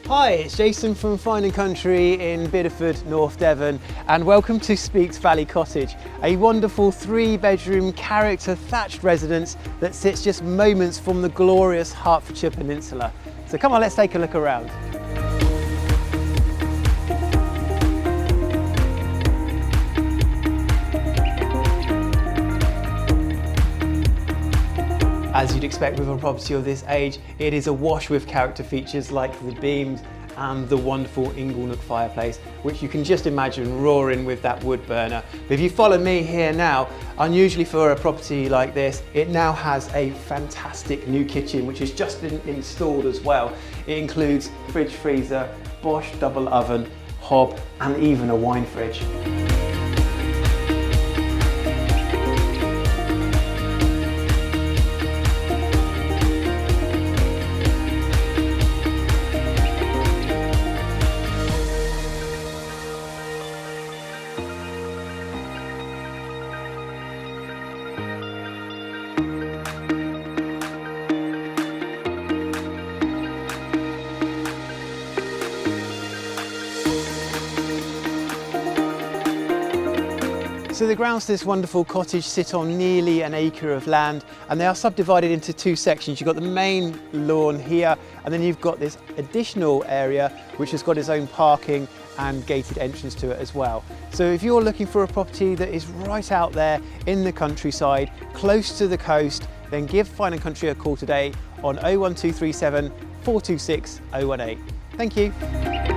Hi, it's Jason from Fine & Country in Bideford, North Devon, and welcome to Speke Valley Cottage, a wonderful 3-bedroom character thatched residence that sits just moments from the glorious Hertfordshire Peninsula. So come on, let's take a look around. As you'd expect with a property of this age, it is awash with character features like the beams and the wonderful inglenook fireplace, which you can just imagine roaring with that wood burner. But if you follow me here now, unusually for a property like this, it now has a fantastic new kitchen, which is just been installed as well. It includes fridge freezer, Bosch double oven, hob, and even a wine fridge. So the grounds to this wonderful cottage sit on nearly an acre of land, and they are subdivided into 2 sections. You've got the main lawn here, and then you've got this additional area which has got its own parking and gated entrance to it as well. So if you're looking for a property that is right out there in the countryside, close to the coast, then give Fine & Country a call today on 01237 426 018. Thank you.